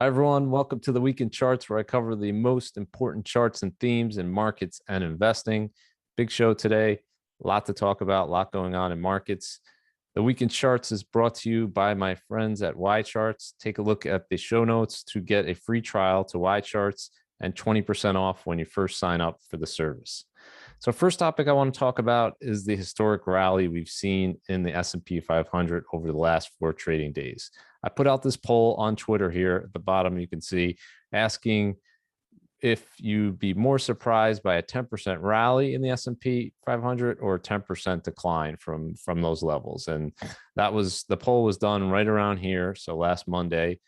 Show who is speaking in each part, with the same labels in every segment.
Speaker 1: Hi, everyone. Welcome to the Weekend Charts, where I cover the most important charts and themes in markets and investing. Big show today. A lot to talk about, a lot going on in markets. The Weekend Charts is brought to you by my friends at Y Charts. Take a look at the show notes to get a free trial to Y Charts and 20% off when you first sign up for the service. So first topic I want to talk about is the historic rally we've seen in the S&P 500 over the last 4 trading days. I put out this poll on Twitter here at the bottom, you can see, asking if you'd be more surprised by a 10% rally in the S&P 500 or a 10% decline from those levels. And the poll was done right around here. So last Monday,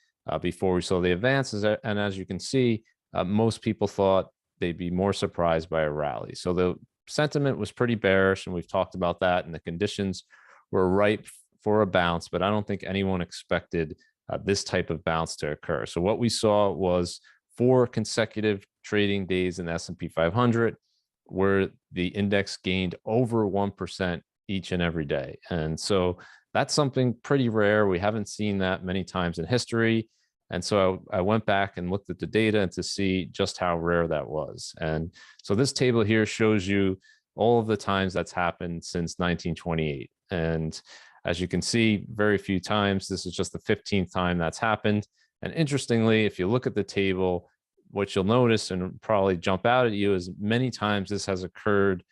Speaker 1: before we saw the advances. And as you can see, most people thought they'd be more surprised by a rally. So the sentiment was pretty bearish, and we've talked about that, and the conditions were ripe for a bounce, but I don't think anyone expected this type of bounce to occur. So what we saw was 4 consecutive trading days in the S&P 500 where the index gained over 1% each and every day. And so that's something pretty rare. We haven't seen that many times in history. And so I went back and looked at the data to see just how rare that was. And so this table here shows you all of the times that's happened since 1928. And as you can see, very few times. This is just the 15th time that's happened. And interestingly, if you look at the table, what you'll notice and probably jump out at you is many times this has occurred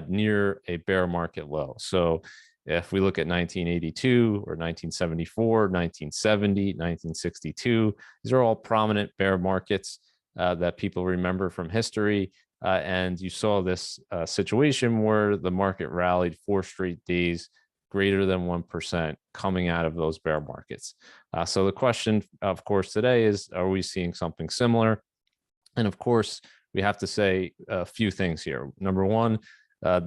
Speaker 1: near a bear market low. So if we look at 1982 or 1974, 1970, 1962, these are all prominent bear markets that people remember from history. And you saw this situation where the market rallied 4 straight days greater than 1% coming out of those bear markets. So the question, of course, today is, are we seeing something similar? And of course, we have to say a few things here. Number one,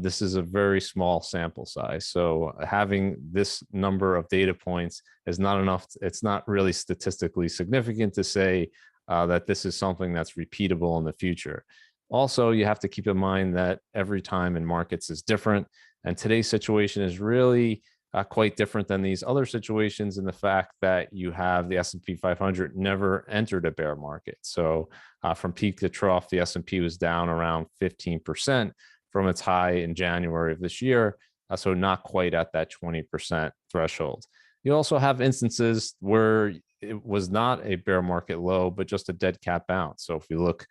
Speaker 1: this is a very small sample size. So having this number of data points is not enough. It's not really statistically significant to say that this is something that's repeatable in the future. Also, you have to keep in mind that every time in markets is different. And today's situation is really quite different than these other situations in the fact that you have the S&P 500 never entered a bear market. So from peak to trough, the S&P was down around 15% from its high in January of this year. So not quite at that 20% threshold. You also have instances where it was not a bear market low, but just a dead cat bounce. So if we look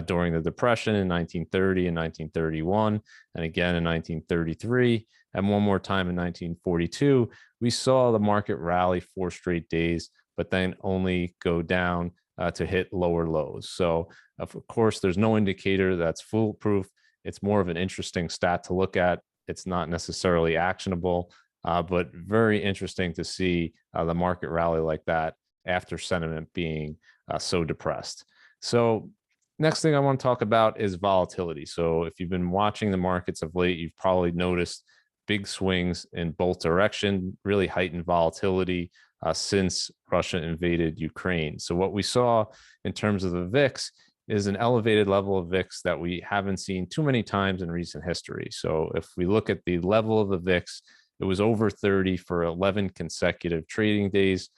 Speaker 1: during the Depression in 1930 and 1931, and again in 1933, and one more time in 1942, we saw the market rally 4 straight days, but then only go down to hit lower lows. So of course, there's no indicator that's foolproof. It's more of an interesting stat to look at. It's not necessarily actionable, but very interesting to see the market rally like that after sentiment being so depressed. So next thing I want to talk about is volatility. So if you've been watching the markets of late, you've probably noticed big swings in both direction, really heightened volatility since Russia invaded Ukraine. So what we saw in terms of the VIX is an elevated level of VIX that we haven't seen too many times in recent history. So if we look at the level of the VIX, it was over 30 for 11 consecutive trading days,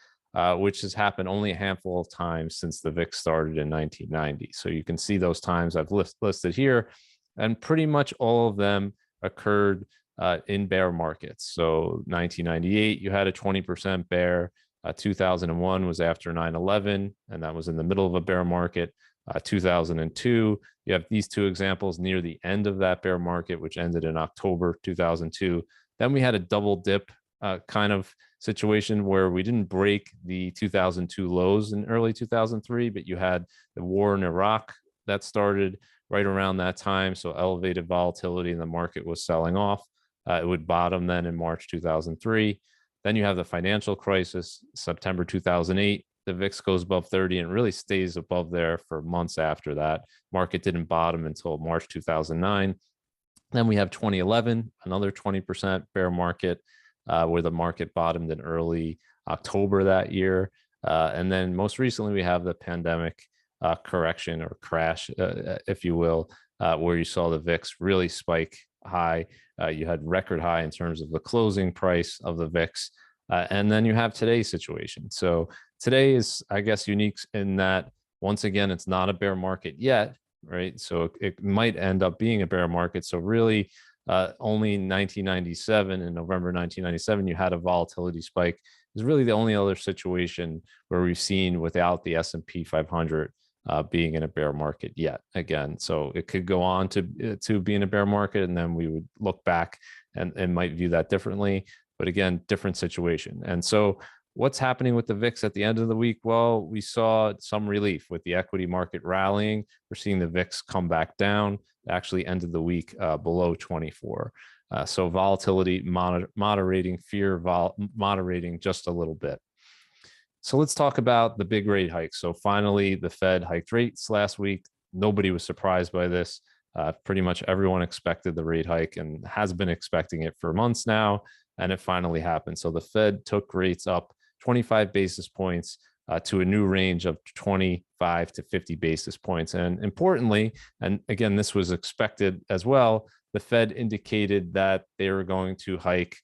Speaker 1: which has happened only a handful of times since the VIX started in 1990. So you can see those times I've listed here, and pretty much all of them occurred in bear markets. So 1998, you had a 20% bear. 2001 was after 9/11, and that was in the middle of a bear market. 2002, you have these 2 examples near the end of that bear market, which ended in October 2002. Then we had a double dip kind of situation where we didn't break the 2002 lows in early 2003, but you had the war in Iraq that started right around that time. So elevated volatility in the market was selling off. It would bottom then in March 2003. Then you have the financial crisis, September 2008. The VIX goes above 30 and really stays above there for months after that. Market didn't bottom until March 2009. Then we have 2011, another 20% bear market where the market bottomed in early October that year. And then most recently, we have the pandemic correction or crash, if you will, where you saw the VIX really spike high. You had record high in terms of the closing price of the VIX. And then you have today's situation. So today is, I guess, unique in that, once again, it's not a bear market yet, right? So it might end up being a bear market. So really, only 1997, in November 1997, you had a volatility spike. Is really the only other situation where we've seen without the S&P 500 being in a bear market yet again. So it could go on to be in a bear market, and then we would look back and might view that differently. But again, different situation. And so what's happening with the VIX at the end of the week? Well, we saw some relief with the equity market rallying. We're seeing the VIX come back down, actually ended the week below 24. So volatility moderating, fear moderating just a little bit. So let's talk about the big rate hike. So finally, the Fed hiked rates last week. Nobody was surprised by this. Pretty much everyone expected the rate hike and has been expecting it for months now, and it finally happened. So the Fed took rates up 25 basis points to a new range of 25 to 50 basis points. And importantly, and again, this was expected as well, the Fed indicated that they were going to hike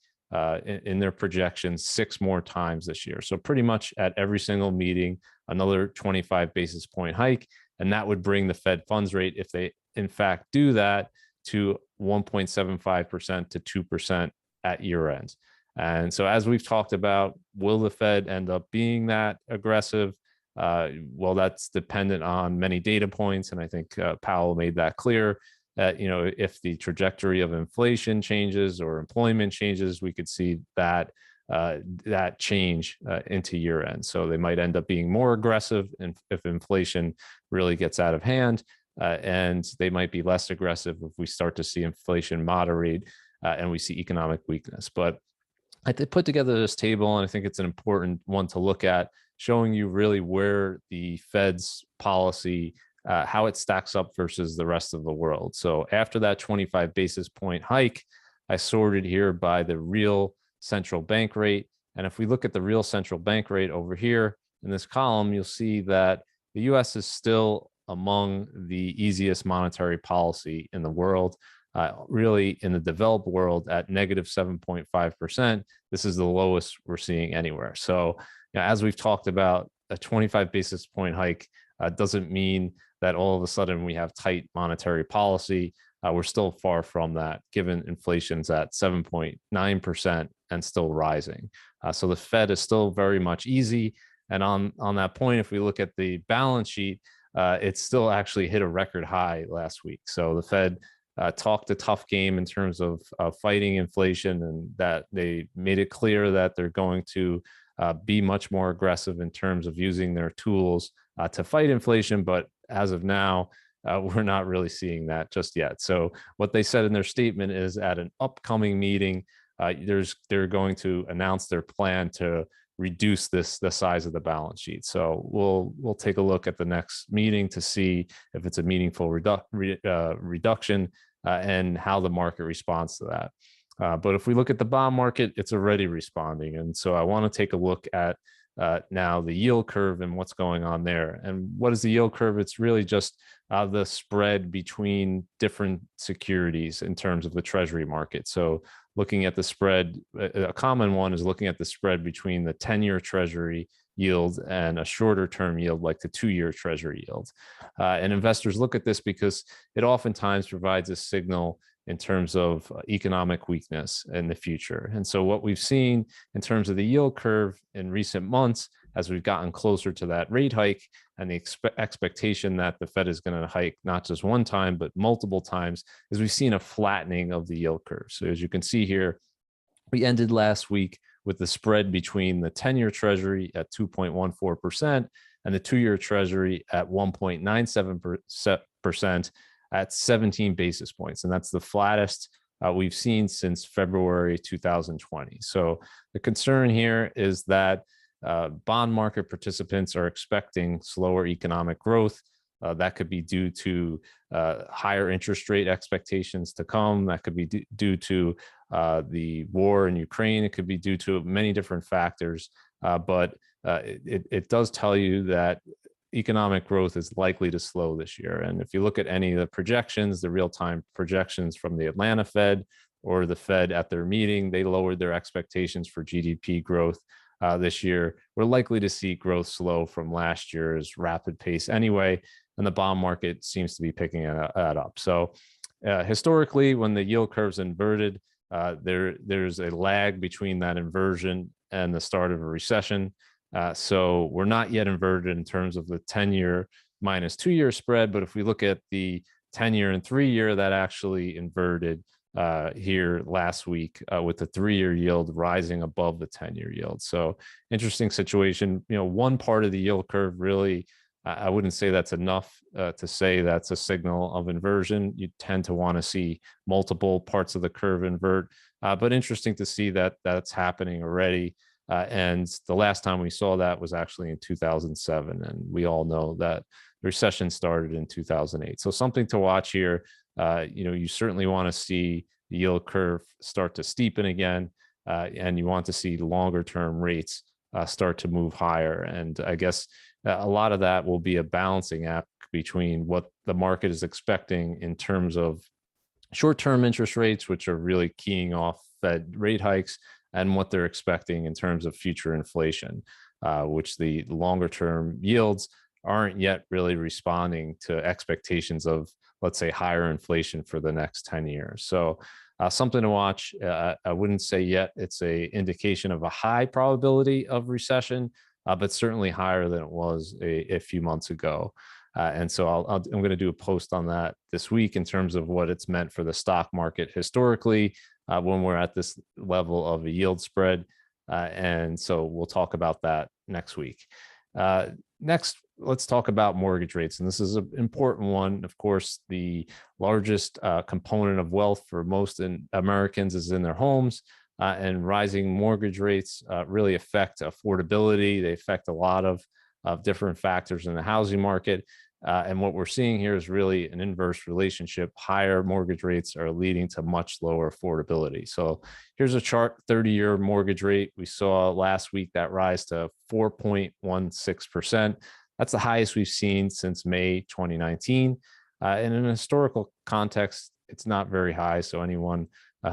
Speaker 1: in their projections 6 more times this year. So pretty much at every single meeting, another 25 basis point hike. And that would bring the Fed funds rate, if they in fact do that, to 1.75% to 2% at year end. And so, as we've talked about, will the Fed end up being that aggressive? Well, that's dependent on many data points. And I think Powell made that clear that, if the trajectory of inflation changes or employment changes, we could see that that change into year end. So they might end up being more aggressive if inflation really gets out of hand, and they might be less aggressive if we start to see inflation moderate and we see economic weakness. But I put together this table, and I think it's an important one to look at, showing you really where the Fed's policy, how it stacks up versus the rest of the world. So after that 25 basis point hike, I sorted here by the real central bank rate. And if we look at the real central bank rate over here in this column, you'll see that the US is still among the easiest monetary policy in the world. Really, in the developed world, at negative 7.5%, this is the lowest we're seeing anywhere. So, as we've talked about, a 25 basis point hike doesn't mean that all of a sudden we have tight monetary policy. We're still far from that, given inflation's at 7.9% and still rising. So the Fed is still very much easy. And on that point, if we look at the balance sheet, it still actually hit a record high last week. So the Fed talked a tough game in terms of fighting inflation, and that they made it clear that they're going to be much more aggressive in terms of using their tools to fight inflation. But as of now, we're not really seeing that just yet. So what they said in their statement is, at an upcoming meeting, they're going to announce their plan to reduce the size of the balance sheet. So we'll take a look at the next meeting to see if it's a meaningful reduction and how the market responds to that. But if we look at the bond market, it's already responding. And so I want to take a look at now the yield curve and what's going on there. And what is the yield curve? It's really just the spread between different securities in terms of the treasury market. So looking at the spread, a common one is looking at the spread between the 10-year treasury yield and a shorter term yield like the 2-year treasury yield. And investors look at this because it oftentimes provides a signal in terms of economic weakness in the future. And so what we've seen in terms of the yield curve in recent months, as we've gotten closer to that rate hike and the expectation that the Fed is going to hike not just one time, but multiple times, is we've seen a flattening of the yield curve. So as you can see here, we ended last week with the spread between the 10-year treasury at 2.14% and the 2-year treasury at 1.97% at 17 basis points. And that's the flattest we've seen since February 2020. So the concern here is that bond market participants are expecting slower economic growth. That could be due to higher interest rate expectations to come. That could be due to the war in Ukraine. It could be due to many different factors. But it does tell you that economic growth is likely to slow this year. And if you look at any of the projections, the real-time projections from the Atlanta Fed or the Fed at their meeting, they lowered their expectations for GDP growth this year. We're likely to see growth slow from last year's rapid pace anyway, and the bond market seems to be picking that up. So historically, when the yield curve's inverted, there's a lag between that inversion and the start of a recession. So we're not yet inverted in terms of the 10-year minus 2-year spread, but if we look at the 10-year and 3-year, that actually inverted here last week with the 3-year yield rising above the 10-year yield. So interesting situation. One part of the yield curve really, I wouldn't say that's enough to say that's a signal of inversion. You tend to want to see multiple parts of the curve invert, but interesting to see that that's happening already. And the last time we saw that was actually in 2007. And we all know that the recession started in 2008. So something to watch here. You certainly want to see the yield curve start to steepen again, and you want to see longer term rates start to move higher. And I guess a lot of that will be a balancing act between what the market is expecting in terms of short-term interest rates, which are really keying off Fed rate hikes, and what they're expecting in terms of future inflation, which the longer-term yields aren't yet really responding to expectations of, let's say, higher inflation for the next 10 years. So something to watch. I wouldn't say yet it's a indication of a high probability of recession, but certainly higher than it was a few months ago. And so I'm going to do a post on that this week in terms of what it's meant for the stock market historically when we're at this level of a yield spread. And so we'll talk about that next week. Next, let's talk about mortgage rates. And this is an important one. Of course, the largest component of wealth for most Americans is in their homes. And rising mortgage rates really affect affordability. They affect a lot of different factors in the housing market. And what we're seeing here is really an inverse relationship. Higher mortgage rates are leading to much lower affordability. So here's a chart, 30-year mortgage rate. We saw last week that rise to 4.16%. That's the highest we've seen since May 2019. And in a historical context, it's not very high. So anyone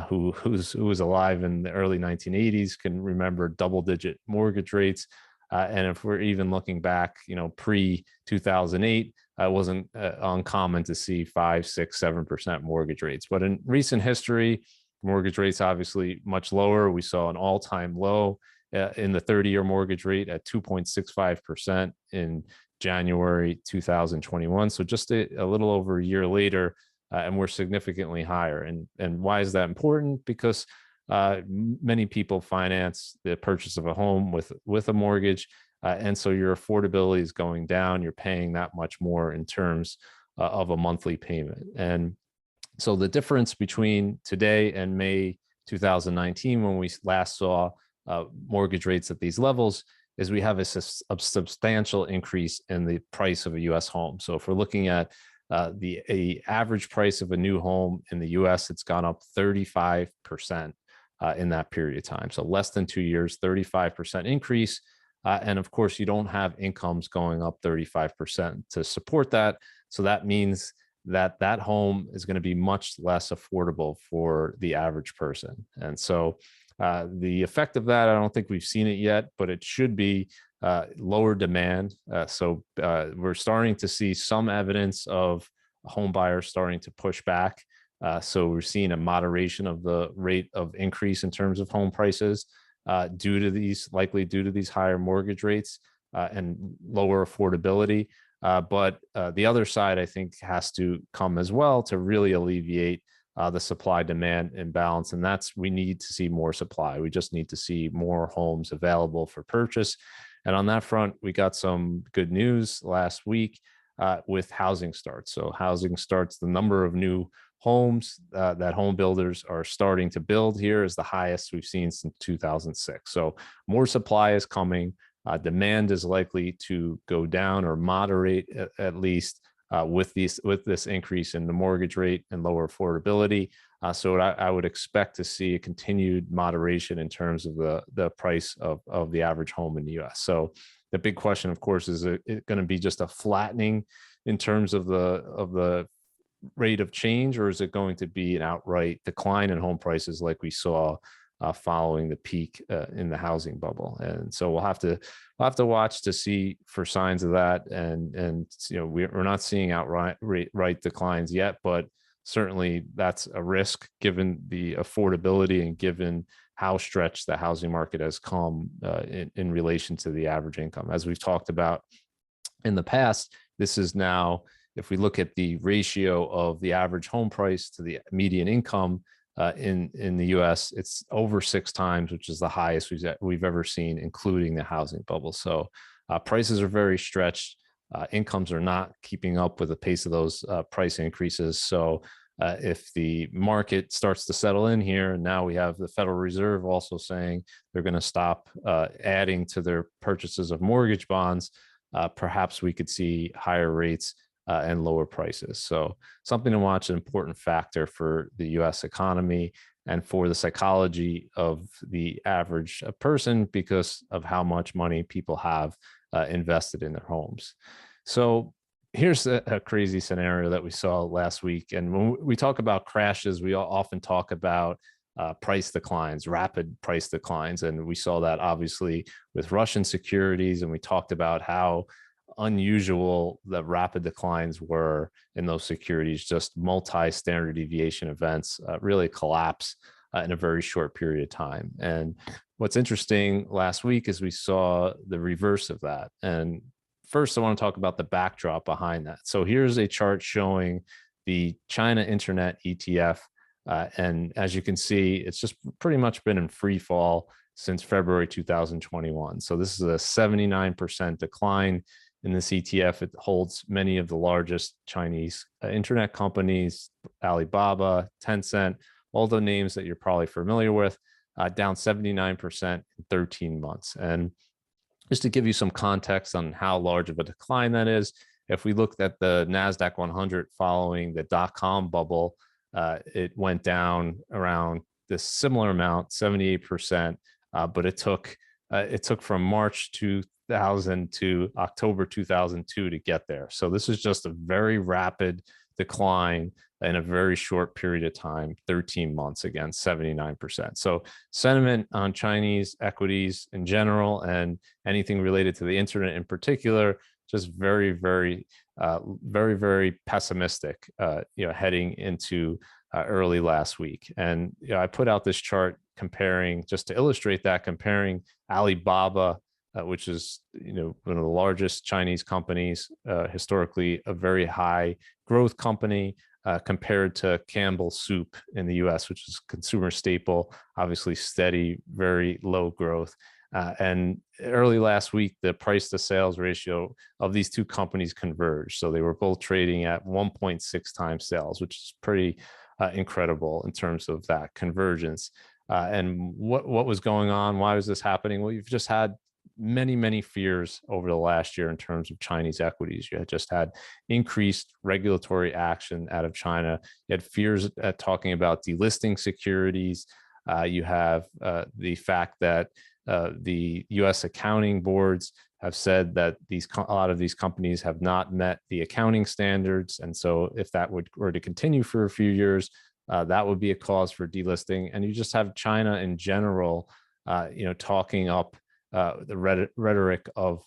Speaker 1: who was alive in the early 1980s can remember double-digit mortgage rates. And if we're even looking back, pre-2008, it wasn't uncommon to see 5, 6, 7% mortgage rates. But in recent history, mortgage rates obviously much lower. We saw an all-time low in the 30-year mortgage rate at 2.65% in January 2021. So just a little over a year later, and we're significantly higher. And why is that important? Because many people finance the purchase of a home with a mortgage, and so your affordability is going down. You're paying that much more in terms of a monthly payment. And so the difference between today and May 2019, when we last saw mortgage rates at these levels, is we have a substantial increase in the price of a U.S. home. So if we're looking at the average price of a new home in the U.S., it's gone up 35%. In that period of time. So less than 2 years, 35% increase. And of course, you don't have incomes going up 35% to support that. So that means that that home is going to be much less affordable for the average person. And so the effect of that, I don't think we've seen it yet, but it should be lower demand. So we're starting to see some evidence of home buyers starting to push back. So we're seeing a moderation of the rate of increase in terms of home prices due to these higher mortgage rates and lower affordability. But the other side, I think, has to come as well to really alleviate the supply-demand imbalance. And we need to see more supply. We just need to see more homes available for purchase. And on that front, we got some good news last week with housing starts. So housing starts, the number of new homes that home builders are starting to build here is the highest we've seen since 2006. So more supply is coming. Demand is likely to go down or moderate at least with this increase in the mortgage rate and lower affordability. So I would expect to see a continued moderation in terms of the price of the average home in the U.S. So the big question, of course, is it going to be just a flattening in terms of the rate of change, or is it going to be an outright decline in home prices like we saw following the peak in the housing bubble? And so we'll have to watch to see for signs of that. And we're not seeing outright right declines yet, but certainly that's a risk given the affordability and given how stretched the housing market has come in relation to the average income. As we've talked about in the past, this is now, if we look at the ratio of the average home price to the median income in the US, it's over 6 times, which is the highest we've ever seen, including the housing bubble. So prices are very stretched. Incomes are not keeping up with the pace of those price increases. So if the market starts to settle in here, and now we have the Federal Reserve also saying they're going to stop adding to their purchases of mortgage bonds, perhaps we could see higher rates and lower prices. So something to watch, an important factor for the US economy and for the psychology of the average person because of how much money people have invested in their homes. So here's a crazy scenario that we saw last week. And when we talk about crashes, we often talk about price declines, rapid price declines. And we saw that obviously with Russian securities. And we talked about how unusual the rapid declines were in those securities, just multi-standard deviation events really collapse in a very short period of time. And what's interesting last week is we saw the reverse of that. And first, I want to talk about the backdrop behind that. So here's a chart showing the China Internet ETF. And as you can see, it's just pretty much been in free fall since February 2021. So this is a 79% decline in this ETF. It holds many of the largest Chinese internet companies, Alibaba, Tencent, all the names that you're probably familiar with, down 79% in 13 months. And just to give you some context on how large of a decline that is, if we looked at the NASDAQ 100 following the dot-com bubble, it went down around this similar amount, 78%, but it took from March 2000 to October 2002 to get there. So this is just a very rapid decline in a very short period of time, 13 months, again, 79%. So sentiment on Chinese equities in general and anything related to the internet in particular, just very, very, very pessimistic, heading into early last week. And I put out this chart comparing, just to illustrate that, comparing Alibaba, which is one of the largest Chinese companies, historically a very high growth company, compared to Campbell's Soup in the US, which is a consumer staple, obviously steady, very low growth. And early last week, the price to sales ratio of these two companies converged. So they were both trading at 1.6 times sales, which is pretty incredible in terms of that convergence. And what was going on? Why was this happening? Well, you've just had many fears over the last year in terms of Chinese equities. You had just had increased regulatory action out of China. You had fears at talking about delisting securities. You have the fact that the U.S. accounting boards have said that a lot of these companies have not met the accounting standards, and so if that were to continue for a few years, that would be a cause for delisting. And you just have China in general, talking up the rhetoric of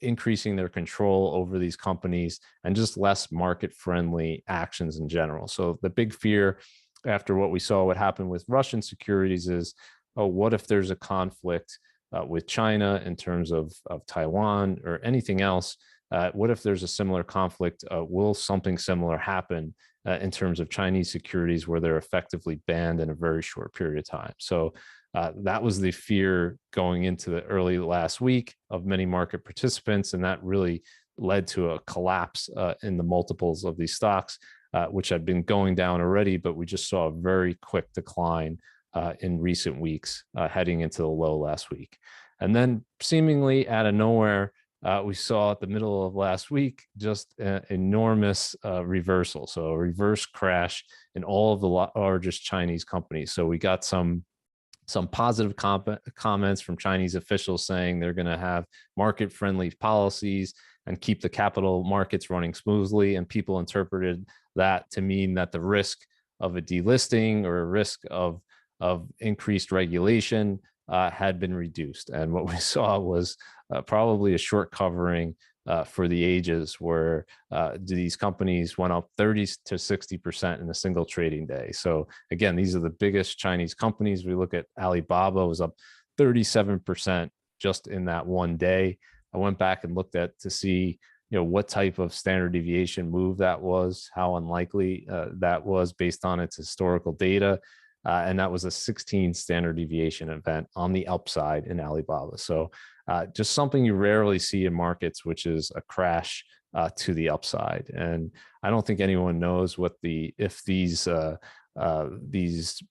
Speaker 1: increasing their control over these companies and just less market-friendly actions in general. So the big fear after what we saw, what happened with Russian securities is, oh, what if there's a conflict with China in terms of Taiwan or anything else? What if there's a similar conflict? Will something similar happen in terms of Chinese securities where they're effectively banned in a very short period of time? So that was the fear going into the early last week of many market participants, and that really led to a collapse in the multiples of these stocks, which had been going down already, but we just saw a very quick decline in recent weeks heading into the low last week. And then seemingly out of nowhere, we saw at the middle of last week just an enormous reversal. So a reverse crash in all of the largest Chinese companies. So we got some positive comments from Chinese officials saying they're going to have market-friendly policies and keep the capital markets running smoothly. And people interpreted that to mean that the risk of a delisting or a risk of increased regulation had been reduced. And what we saw was probably a short covering for the ages, where these companies went up 30 to 60% in a single trading day. So again, these are the biggest Chinese companies. We look at Alibaba was up 37% just in that one day. I went back and looked at to see what type of standard deviation move that was, how unlikely that was based on its historical data. And that was a 16 standard deviation event on the upside in Alibaba. So just something you rarely see in markets, which is a crash to the upside. And I don't think anyone knows if these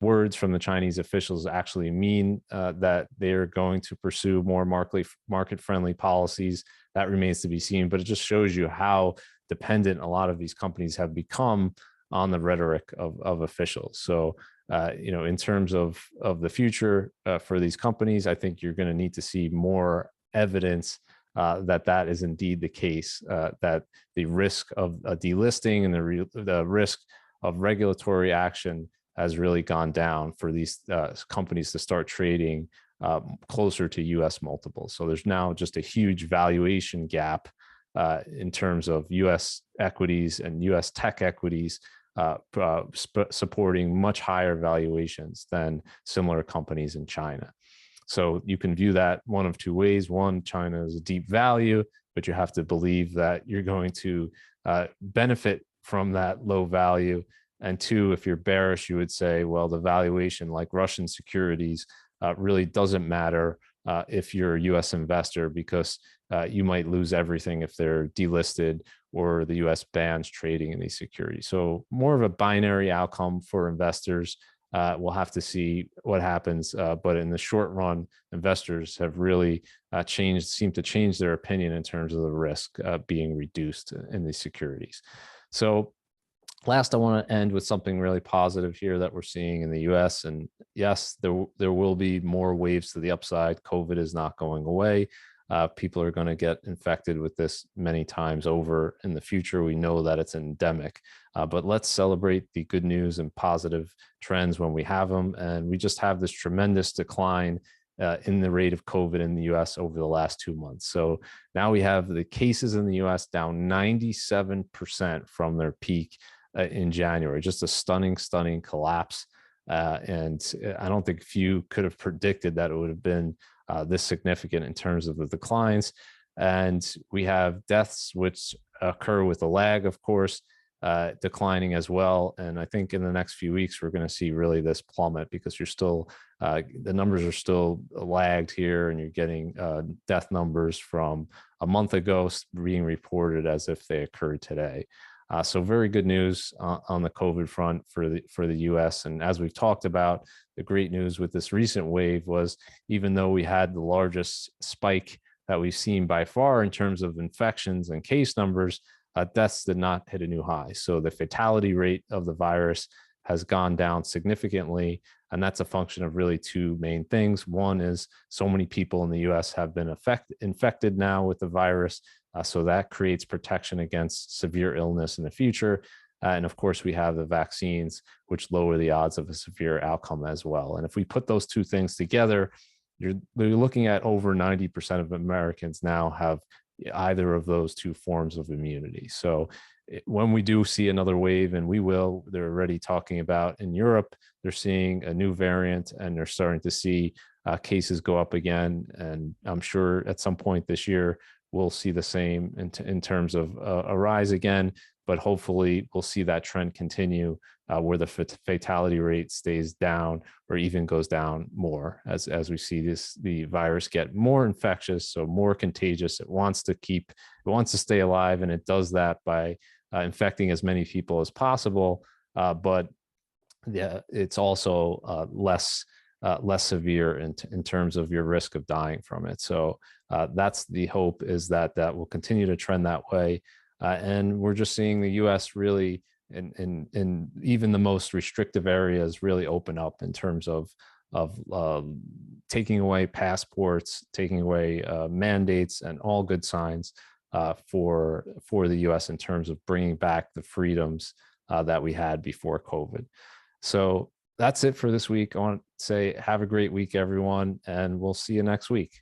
Speaker 1: words from the Chinese officials actually mean that they're going to pursue more market-friendly policies. That remains to be seen, but it just shows you how dependent a lot of these companies have become on the rhetoric of officials. So, in terms of the future for these companies, I think you're going to need to see more evidence that is indeed the case, that the risk of a delisting and the risk of regulatory action has really gone down for these companies to start trading closer to US multiples. So there's now just a huge valuation gap in terms of US equities and US tech equities supporting much higher valuations than similar companies in China. So you can view that one of two ways. One, China is a deep value, but you have to believe that you're going to benefit from that low value. And two, if you're bearish, you would say, well, the valuation, like Russian securities, really doesn't matter if you're a US investor, because you might lose everything if they're delisted or the US bans trading in these securities. So more of a binary outcome for investors. We'll have to see what happens. But in the short run, investors have really seem to change their opinion in terms of the risk being reduced in these securities. So last, I want to end with something really positive here that we're seeing in the US. And yes, there will be more waves to the upside. COVID is not going away. People are going to get infected with this many times over in the future. We know that it's endemic, but let's celebrate the good news and positive trends when we have them. And we just have this tremendous decline in the rate of COVID in the US over the last 2 months. So now we have the cases in the US down 97% from their peak in January. Just a stunning collapse. And I don't think few could have predicted that it would have been this significant in terms of the declines. And we have deaths, which occur with a lag, of course, declining as well. And I think in the next few weeks, we're going to see really this plummet, because the numbers are still lagged here, and you're getting death numbers from a month ago being reported as if they occurred today. So very good news on the COVID front for the US. And as we've talked about, the great news with this recent wave was, even though we had the largest spike that we've seen by far in terms of infections and case numbers, deaths did not hit a new high. So the fatality rate of the virus has gone down significantly. And that's a function of really two main things. One is so many people in the US have been infected now with the virus. So that creates protection against severe illness in the future. And of course, we have the vaccines, which lower the odds of a severe outcome as well. And if we put those two things together, you're looking at over 90% of Americans now have either of those two forms of immunity. So when we do see another wave, and they're already talking about in Europe, they're seeing a new variant, and they're starting to see cases go up again. And I'm sure at some point this year, we'll see the same in terms of a rise again, but hopefully we'll see that trend continue where the fatality rate stays down or even goes down more as we see the virus get more infectious, so more contagious. It wants to stay alive, and it does that by infecting as many people as possible. But yeah, it's also less severe in terms of your risk of dying from it. So that's the hope, is that will continue to trend that way. And we're just seeing the US really in even the most restrictive areas really open up in terms of taking away passports, taking away mandates, and all good signs. for the U.S. in terms of bringing back the freedoms that we had before COVID. So that's it for this week. I want to say have a great week, everyone, and we'll see you next week.